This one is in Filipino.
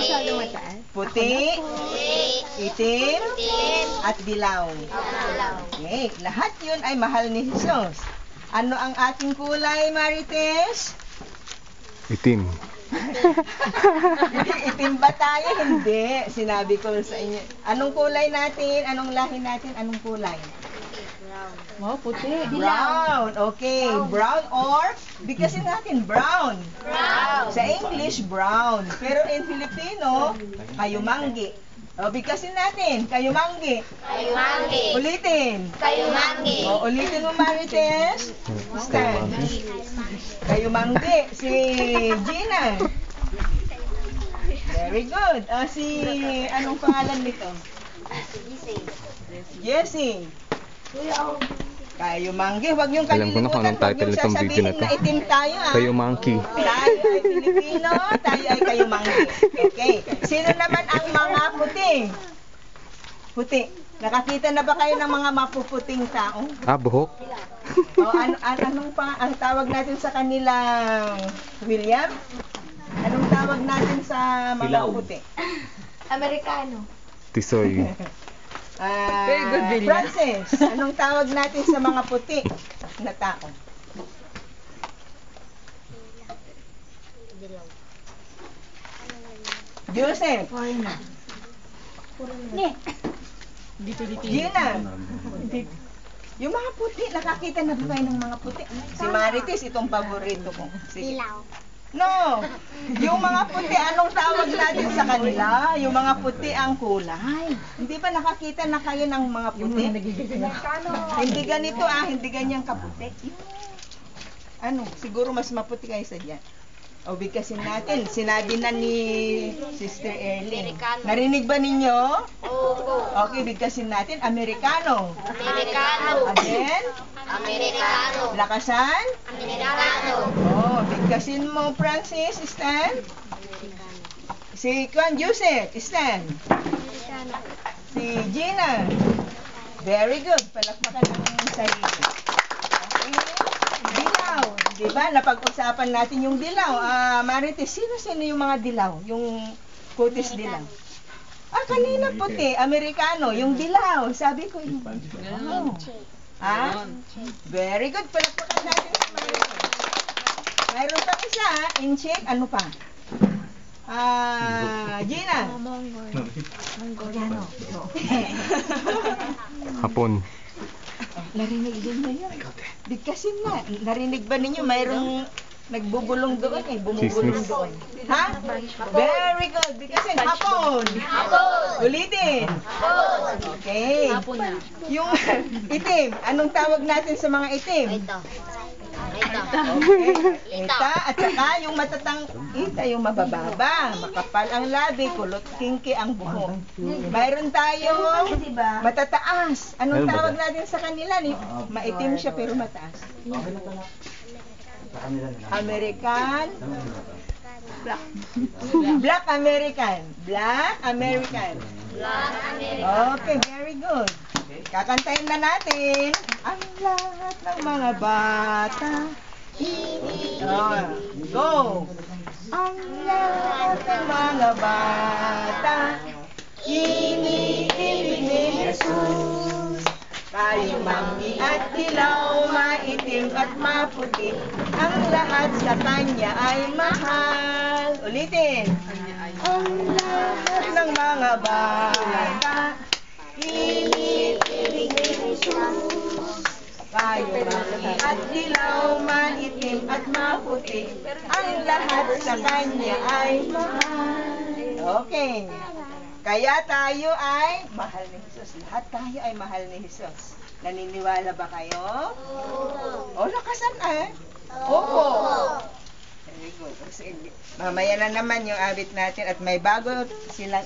masyado mataas. Puti, itim, at dilaw. Okay, lahat yun ay mahal ni Jesus. Ano ang ating kulay, Marites? Itim. Itim ba tayo? Hindi. Sinabi ko sa inyo. Anong kulay natin? Anong lahi natin? Anong kulay? Wow, puti. Brown. Okay. Brown or? Bigkasin natin brown. Sa English, brown. Pero in Filipino, kayumanggi. O, bigkasin natin. Kayumanggi. Ulitin. O, ulitin mo, Marites. Stand. Kayumanggi. Si Gina. Very good. Si, anong pangalan nito? Jessie. Kayumanggi. Huwag niyong Alam ko na kung kalilimutan. anong title Huwag nitong niyong video na sasabihin to. na itim tayo. Kayo monkey. Tayo ay Pilipino, tayo ay kayumanggi. Okay. Sino naman ang mga puti? Puti. Nakakita na ba kayo ng mga mapuputing tao? Buhok. O anong pa ang tawag natin sa kanilang William? Anong tawag natin sa mga puti? Amerikano. Tisoy. Very good, William. Francis, anong tawag natin sa mga puti na tao? Joseph. Gina. Yung mga puti, nakakita na ba kayo ng mga puti? Si Marites, itong paborito ko. Sige. No. Yung mga puti, anong tawag natin sa kanila? Yung mga puti ang kulay. Hindi ba nakakita na kayo ng mga puti? Hindi ganito hindi ganyan kaputi. Ano, siguro mas maputi kayo sa dyan. O, bigkasin natin. Sinabi na ni Sister Erling. Narinig ba ninyo? Okay, bigkasin natin. Amerikano. Again? Lakasan? Oh, bigkasin mo, Francis. Stand. Si Juan Joseph. Stand. Si Gina. Very good. Palakpakan ng sarili. Okay. Dilaw. Diba? Napag-usapan natin yung dilaw. Marites, sino yung mga dilaw? Yung putis dilaw. Kanina puti. Amerikano. Yung dilaw. Sabi ko yung... Very good. Palakpakan natin sa Marites. Mayroon pang isa, Incheck. Ano pa? Gina. Mongoliano. Hapon. Narinig din na yun. Bigkasin na. Narinig ba ninyo? Mayroong nagbubulong doon bumubulong doon. Ha? Very good. Bigkasin. Hapon. Ulitin. Okay. Yung itim. Anong tawag natin sa mga itim? Okay. Ita. At saka yung matatang ita, yung mabababa. Makapal ang labi, kulot kinki ang buhok. Mayroon tayong matataas. Anong tawag natin sa kanila? Maitim siya pero mataas. American. Black American. Okay, very good. Kakantayin na natin. Ang lahat ng mga bata. Go! Ang lahat ng mga bata. Iniibig ni Jesus. Kayumanggi at dilaw, maitim at maputi. Ang lahat sa Kanya ay mahal. Ulitin. Ang lahat ng mga bata. Iniibig ni Jesus. Kayumanggi at dilaw, maitim at maputi. Ang lahat sa Kanya ay mahal. Okay. Kaya tayo ay mahal ni Jesus. Lahat tayo ay mahal ni Jesus. Naniniwala ba kayo? O, lakasan Opo. Very good. Mamaya na naman yung awit natin at may bago silang